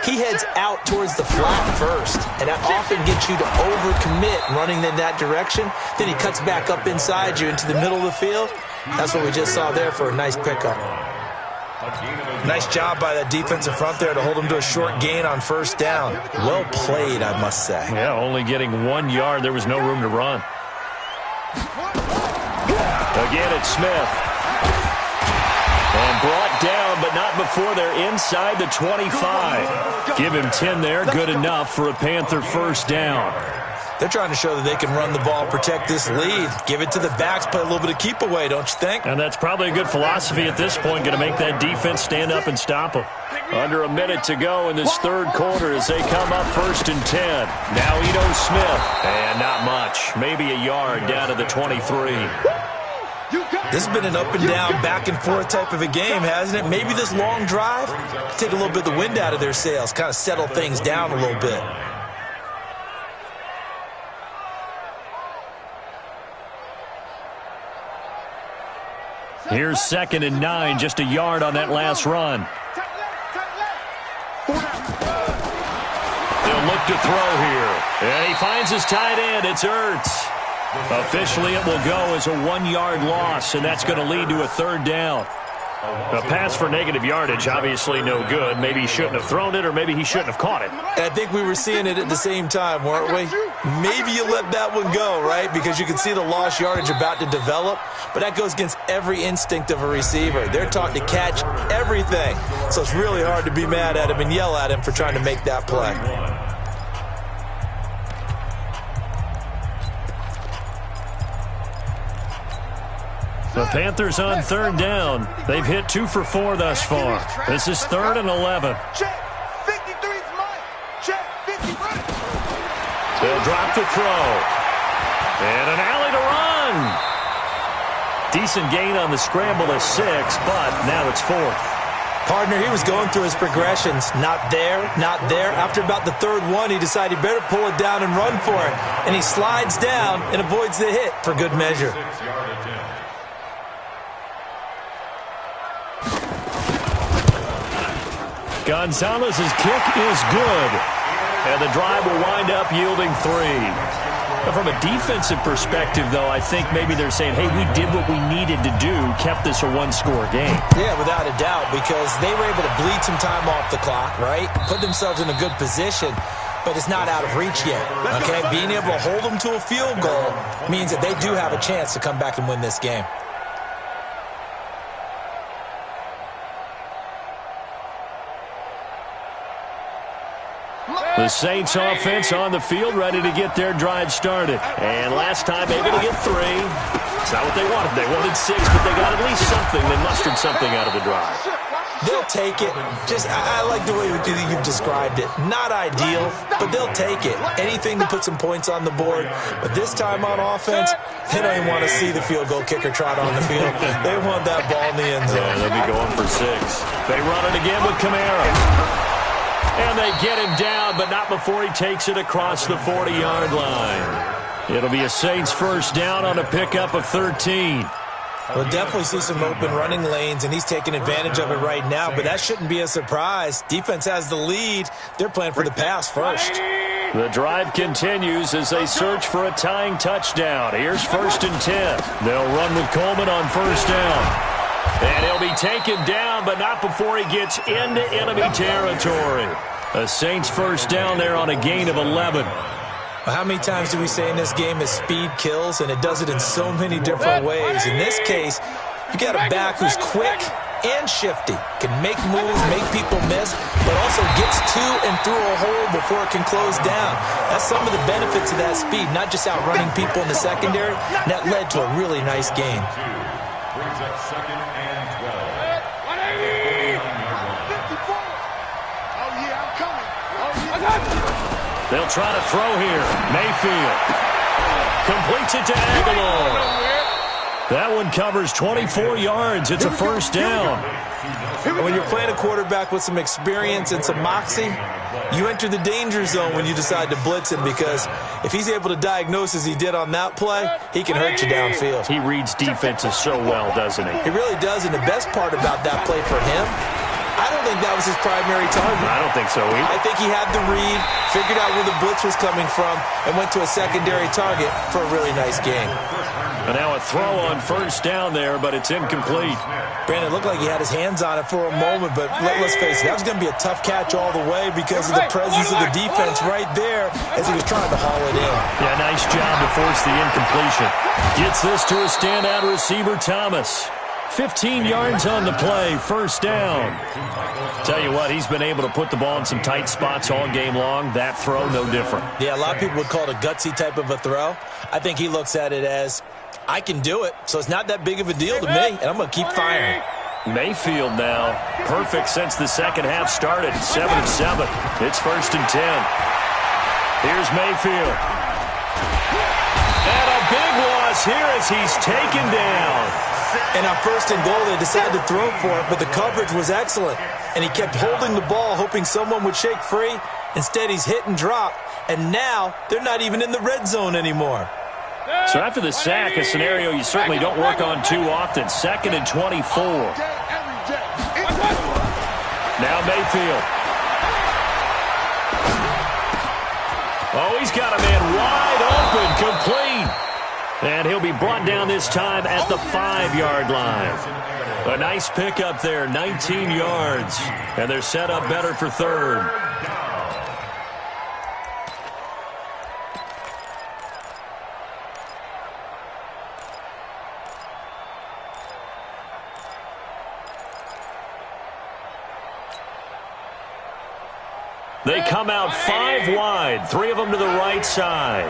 he heads out towards the flat first, and that often gets you to overcommit running in that direction. Then he cuts back up inside you into the middle of the field. That's what we just saw there for a nice pickup. Nice job by that defensive front there to hold him to a short gain on first down. Well played, I must say. Yeah, only getting 1 yard. There was no room to run. Again, it's Smith. And brought down, but not before they're inside the 25. Give him 10 there. Good enough for a Panther first down. They're trying to show that they can run the ball, protect this lead. Give it to the backs, play a little bit of keep away, don't you think? And that's probably a good philosophy at this point, going to make that defense stand up and stop them. Under a minute to go in this third quarter as they come up 1st and 10. Now Ito Smith, and not much. Maybe a yard down to the 23. This has been an up and down, back and forth type of a game, hasn't it? Maybe this long drive take a little bit of the wind out of their sails, kind of settle things down a little bit. Here's 2nd and 9, just a yard on that last run. They'll look to throw here. And he finds his tight end. It's Ertz. Officially, it will go as a 1-yard loss, and that's going to lead to a 3rd down. A pass for negative yardage, obviously no good. Maybe he shouldn't have thrown it, or maybe he shouldn't have caught it. I think we were seeing it at the same time, weren't we? Maybe you let that one go, right? Because you can see the lost yardage about to develop, but that goes against every instinct of a receiver. They're taught to catch everything, so it's really hard to be mad at him and yell at him for trying to make that play. The Panthers on 3rd down. They've hit 2 for 4 thus far. This is 3rd and 11. Check. 53's mine. Check. 53. They'll drop the throw. And an alley to run. Decent gain on the scramble of 6, but now it's 4th. Partner, he was going through his progressions. Not there, not there. After about the 3rd one, he decided he better pull it down and run for it. And he slides down and avoids the hit for good measure. Gonzalez's kick is good, and the drive will wind up yielding 3. But from a defensive perspective, though, I think maybe they're saying, hey, we did what we needed to do, kept this a 1-score game. Yeah, without a doubt, because they were able to bleed some time off the clock, right? Put themselves in a good position, but it's not out of reach yet, okay? Being able to hold them to a field goal means that they do have a chance to come back and win this game. The Saints offense on the field, ready to get their drive started. And last time, able to get 3. It's not what they wanted. They wanted 6, but they got at least something. They mustered something out of the drive. They'll take it. I like the way you've described it. Not ideal, but they'll take it. Anything to put some points on the board. But this time on offense, they don't even want to see the field goal kicker trot on the field. They want that ball in the end zone. Yeah, they'll be going for 6. They run it again with Kamara. And they get him down, but not before he takes it across the 40-yard line. It'll be a Saints 1st down on a pickup of 13. We'll definitely see some open running lanes, and he's taking advantage of it right now, but that shouldn't be a surprise. Defense has the lead. They're playing for the pass first. The drive continues as they search for a tying touchdown. Here's 1st and 10. They'll run with Coleman on 1st down. And he'll be taken down, but not before he gets into enemy territory. A Saints 1st down there on a gain of 11. Well, how many times do we say in this game that speed kills, and it does it in so many different ways? In this case, you got a back who's quick and shifty, can make moves, make people miss, but also gets to and through a hole before it can close down. That's some of the benefits of that speed, not just outrunning people in the secondary. And that led to a really nice game. Brings up 2nd and 12. They'll try to throw here. Mayfield completes it to Aguilar. That one covers 24 yards. It's a 1st down. And when you're playing a quarterback with some experience and some moxie, you enter the danger zone when you decide to blitz him, because if he's able to diagnose as he did on that play, he can hurt you downfield. He reads defenses so well, doesn't he? He really does, and the best part about that play for him, I don't think that was his primary target. I don't think so either. I think he had the read, figured out where the blitz was coming from, and went to a secondary target for a really nice game. And now a throw on 1st down there, but it's incomplete. Brandon, it looked like he had his hands on it for a moment, but let's face it, that was going to be a tough catch all the way because of the presence of the defense right there as he was trying to haul it in. Yeah, nice job to force the incompletion. Gets this to a standout receiver, Thomas. 15 yards on the play, 1st down. Tell you what, he's been able to put the ball in some tight spots all game long. That throw, no different. Yeah, a lot of people would call it a gutsy type of a throw. I think he looks at it as, I can do it, so it's not that big of a deal to me, and I'm going to keep firing. Mayfield now, perfect since the second half started, 7 of 7. It's 1st and 10. Here's Mayfield. And a big loss here as he's taken down. And on 1st and goal, they decided to throw for it, but the coverage was excellent. And he kept holding the ball, hoping someone would shake free. Instead, he's hit and drop. And now, they're not even in the red zone anymore. So after the sack, a scenario you certainly don't work on too often. 2nd and 24. Now Mayfield. Oh, he's got a man wide open, complete. And he'll be brought down this time at the 5-yard line. A nice pickup there, 19 yards. And they're set up better for 3rd. They come out 5 wide, 3 of them to the right side.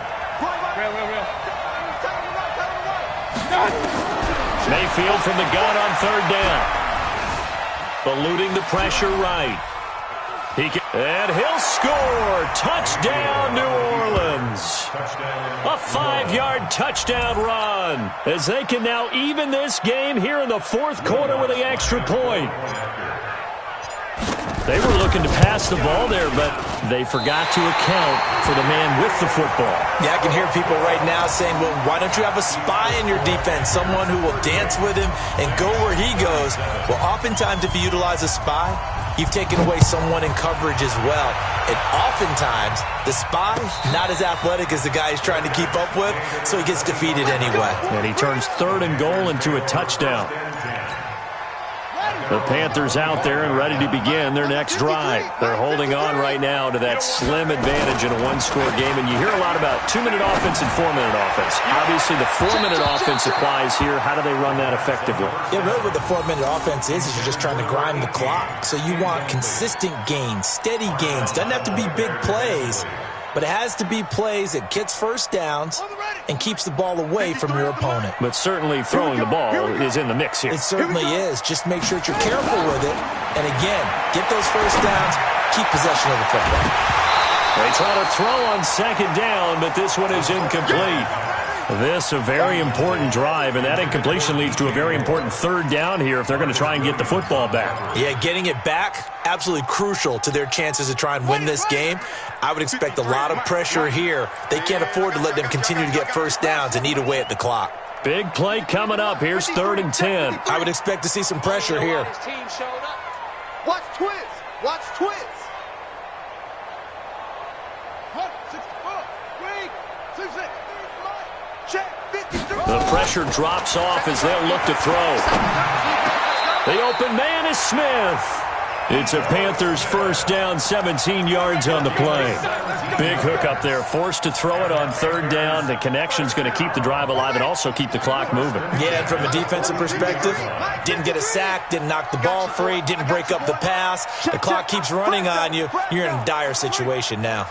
Mayfield from the gun on 3rd down. Eluding the pressure right. And he'll score. Touchdown, New Orleans. A 5-yard touchdown run as they can now even this game here in the 4th quarter with the extra point. They were looking to pass the ball there, but they forgot to account for the man with the football. Yeah, I can hear people right now saying, well, why don't you have a spy in your defense, someone who will dance with him and go where he goes? Well, oftentimes if you utilize a spy, you've taken away someone in coverage as well. And oftentimes, the spy, not as athletic as the guy he's trying to keep up with, so he gets defeated anyway. And he turns 3rd and goal into a touchdown. The Panthers out there and ready to begin their next drive. They're holding on right now to that slim advantage in a 1-score game. And you hear a lot about 2-minute offense and 4-minute offense. Obviously, the 4-minute offense applies here. How do they run that effectively? Yeah, really what the 4-minute offense is you're just trying to grind the clock. So you want consistent gains, steady gains. Doesn't have to be big plays, but it has to be plays that gets first downs and keeps the ball away from your opponent. But certainly throwing the ball is in the mix here. It certainly is. Just make sure that you're careful with it. And again, get those first downs, keep possession of the football. They try to throw on 2nd down, but this one is incomplete. This a very important drive, and that incompletion leads to a very important 3rd down here if they're going to try and get the football back. Yeah, getting it back, absolutely crucial to their chances to try and win this game. I would expect a lot of pressure here. They can't afford to let them continue to get first downs and eat away at the clock. Big play coming up. Here's 3rd and 10. I would expect to see some pressure here. Watch twist. Watch twist. The pressure drops off as they'll look to throw. The open man is Smith. It's a Panthers first down, 17 yards on the play. Big hook up there, forced to throw it on 3rd down. The connection's going to keep the drive alive and also keep the clock moving. Yeah, and from a defensive perspective, didn't get a sack, didn't knock the ball free, didn't break up the pass. The clock keeps running on you. You're in a dire situation now.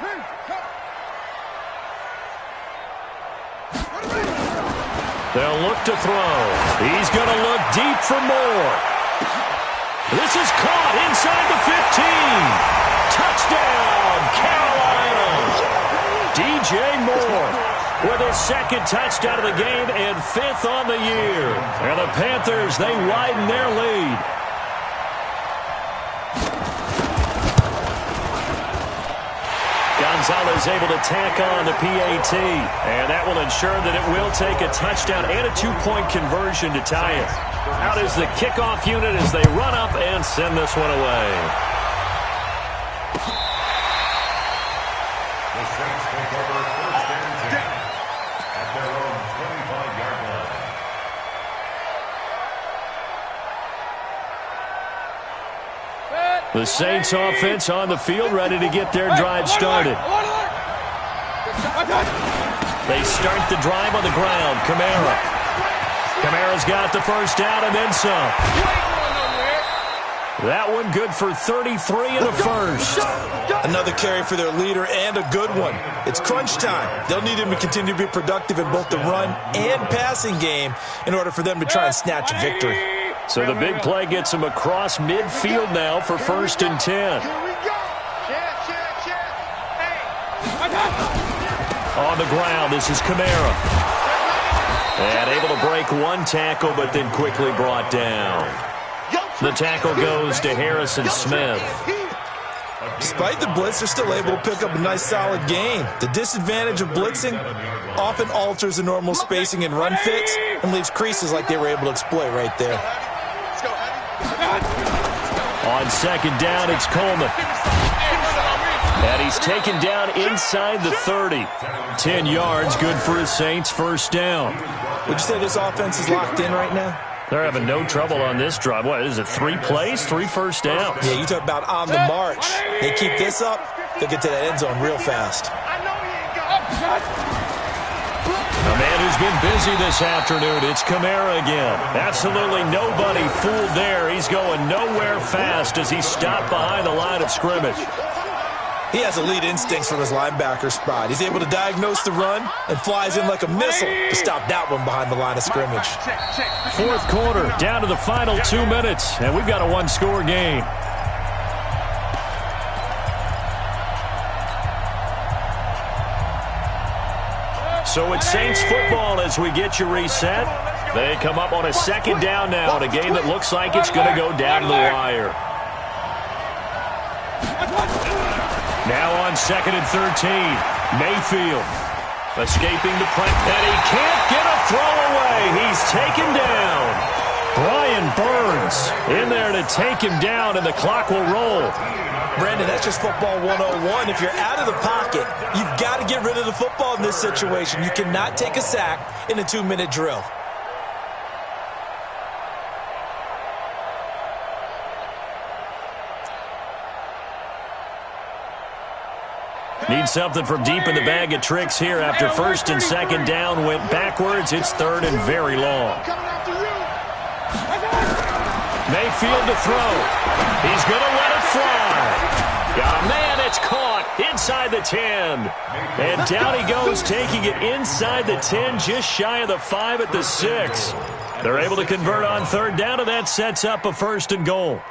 They'll look to throw. He's going to look deep for more. This is caught inside the 15. Touchdown, Carolina. DJ Moore with his 2nd touchdown of the game and 5th on the year. And the Panthers, they widen their lead. Gonzalez able to tack on the PAT, and that will ensure that it will take a touchdown and a 2-point conversion to tie it. Out is the kickoff unit as they run up and send this one away. The Saints take over 1st and 10 at their own 25-yard line. The Saints offense on the field, ready to get their drive started. They start the drive on the ground. Kamara's got the first down and then some. That one good for 33 in the first. Another carry for their leader and a good one. It's crunch time. They'll need him to continue to be productive in both the run and passing game in order for them to try and snatch a victory. So the big play gets him across midfield now for 1st and 10. On the ground, this is Kamara. And able to break one tackle, but then quickly brought down. The tackle goes to Harrison Smith. Despite the blitz, they're still able to pick up a nice, solid gain. The disadvantage of blitzing often alters the normal spacing and run fits and leaves creases like they were able to exploit right there. On second down, it's Coleman. And he's taken down inside the 30. 10 yards, good for his Saints, first down. Would you say this offense is locked in right now? They're having no trouble on this drive. What is it, 3 plays, 3 first downs? Yeah, you talk about on the march. They keep this up, they'll get to that end zone real fast. A man who's been busy this afternoon, it's Kamara again. Absolutely nobody fooled there. He's going nowhere fast as he stopped behind the line of scrimmage. He has elite instincts from his linebacker spot. He's able to diagnose the run and flies in like a missile to stop that one behind the line of scrimmage. Fourth quarter, down to the final 2 minutes, and we've got a one-score game. So it's Saints football as we get you reset. They come up on a second down now in a game that looks like it's going to go down to the wire. Now on second and 13, Mayfield escaping the press, and he can't get a throw away. He's taken down. Brian Burns in there to take him down, and the clock will roll. Brandon, that's just football 101. If you're out of the pocket, you've got to get rid of the football in this situation. You cannot take a sack in a 2-minute drill. Need something from deep in the bag of tricks here after first and second down went backwards. It's third and very long. Mayfield to throw. He's going to let it fly. Got a man, it's caught inside the 10. And down he goes, taking it inside the 10, just shy of the 5 at the 6. They're able to convert on third down, and that sets up a first and goal.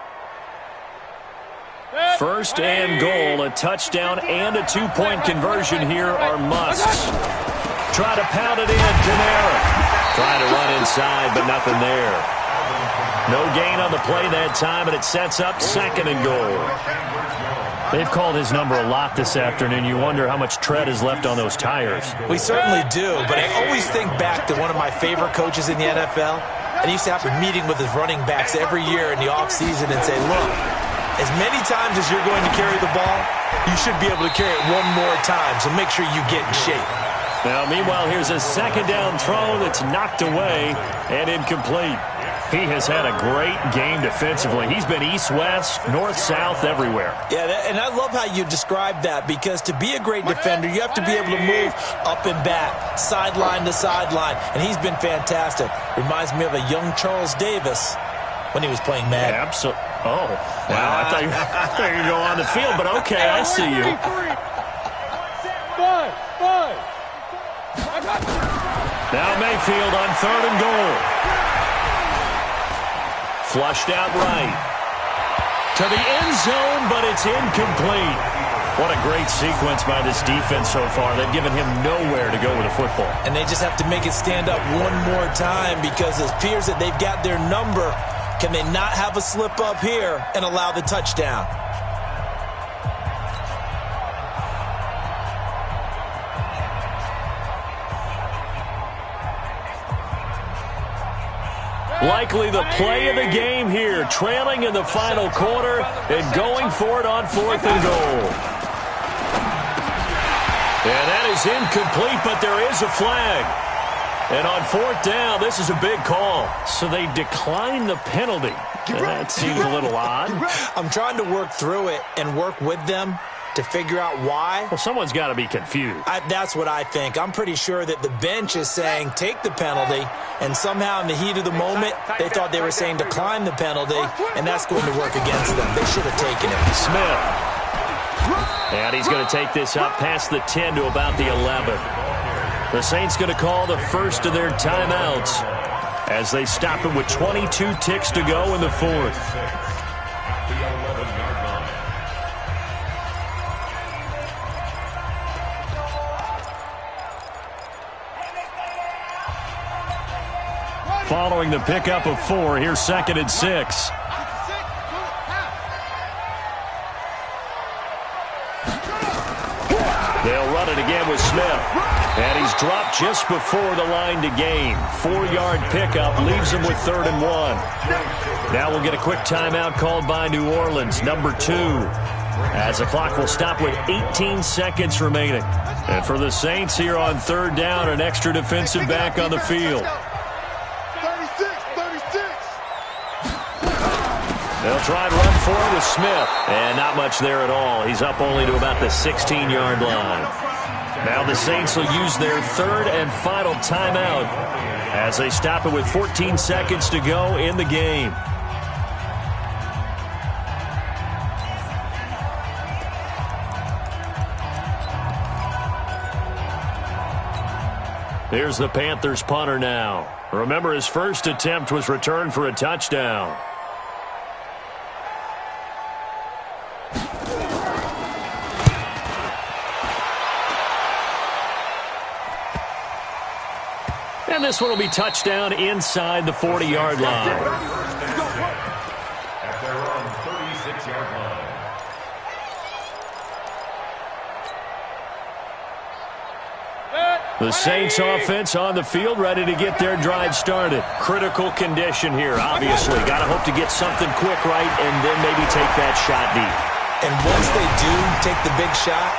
First and goal, a touchdown and a 2-point conversion here are musts. Try to pound it in, Kamara. Trying to run inside, but nothing there. No gain on the play that time, and it sets up second and goal. They've called his number a lot this afternoon. You wonder how much tread is left on those tires. We certainly do, but I always think back to one of my favorite coaches in the NFL, and he used to have a meeting with his running backs every year in the offseason and say, look, as many times as you're going to carry the ball, you should be able to carry it one more time, so make sure you get in shape. Now, meanwhile, here's a second down throw that's knocked away and incomplete. He has had a great game defensively. He's been east-west, north-south, everywhere. Yeah, and I love how you described that, because to be a great defender, you have to be able to move up and back, sideline to sideline, and he's been fantastic. Reminds me of a young Charles Davis when he was playing Madden. Absolutely. Oh, wow. I thought you were going to go on the field, but okay, I see you. Now Mayfield on third and goal. Flushed out right. To the end zone, but it's incomplete. What a great sequence by this defense so far. They've given him nowhere to go with the football. And they just have to make it stand up one more time, because it appears that they've got their number. Can they not have a slip up here and allow the touchdown? Likely the play of the game here, trailing in the final quarter and going for it on fourth and goal. And that is incomplete, but there is a flag. And on fourth down, this is a big call. So they decline the penalty. That seems a little odd. I'm trying to work through it and work with them to figure out why. Well, someone's got to be confused. That's what I think. I'm pretty sure that the bench is saying take the penalty, and somehow in the heat of the moment, they thought they were saying decline the penalty, and that's going to work against them. They should have taken it. Smith. And he's going to take this up past the 10 to about the 11. The Saints going to call the first of their timeouts as they stop it with 22 ticks to go in the fourth. Following the pickup of 4, here's second and 6. They'll run it again with Smith. And he's dropped just before the line to gain. 4-yard pickup leaves him with 3rd and 1. Now we'll get a quick timeout called by New Orleans, number 2. As the clock will stop with 18 seconds remaining. And for the Saints here on 3rd down, an extra defensive back on the field. 36. They'll try and run for it with Smith. And not much there at all. He's up only to about the 16-yard line. Now the Saints will use their 3rd and final timeout as they stop it with 14 seconds to go in the game. Here's the Panthers punter now. Remember, his first attempt was returned for a touchdown. And this one will be touchdown inside the 40-yard line. At their own 36-yard line. The Saints offense on the field, ready to get their drive started. Critical condition here, obviously. Got to hope to get something quick right and then maybe take that shot deep. And once they do take the big shot,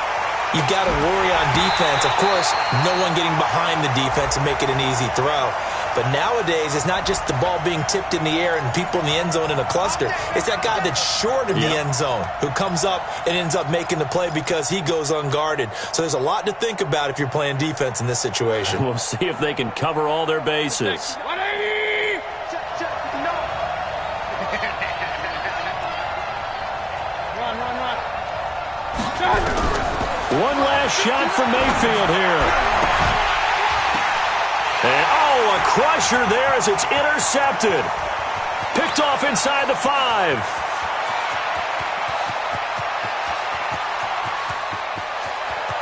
you've got to worry on defense. Of course, no one getting behind the defense and make it an easy throw. But nowadays, it's not just the ball being tipped in the air and people in the end zone in a cluster. It's that guy that's short in the end zone who comes up and ends up making the play because he goes unguarded. So there's a lot to think about if you're playing defense in this situation. We'll see if they can cover all their bases. One last shot from Mayfield here. And, a crusher there as it's intercepted. Picked off inside the 5.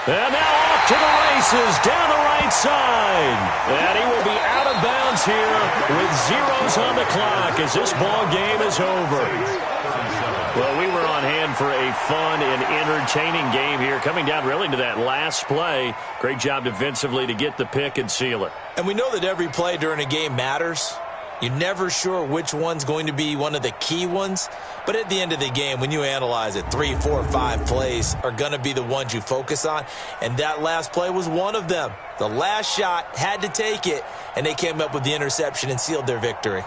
And now off to the races down the right side. And he will be out of bounds here with zeros on the clock as this ball game is over. Well, we were on hand for a fun and entertaining game here, coming down really to that last play. Great job defensively to get the pick and seal it. And we know that every play during a game matters. You're never sure which one's going to be one of the key ones. But at the end of the game, when you analyze it, 3, 4, 5 plays are going to be the ones you focus on. And that last play was one of them. The last shot had to take it, and they came up with the interception and sealed their victory.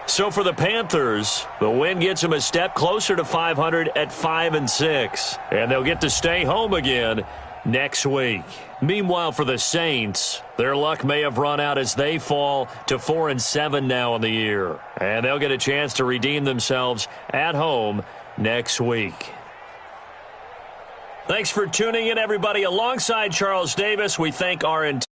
So for the Panthers, the win gets them a step closer to 500 at 5-6. And they'll get to stay home again next week. Meanwhile, for the Saints, their luck may have run out as they fall to 4-7 now in the year. And they'll get a chance to redeem themselves at home next week. Thanks for tuning in, everybody. Alongside Charles Davis, we thank our entire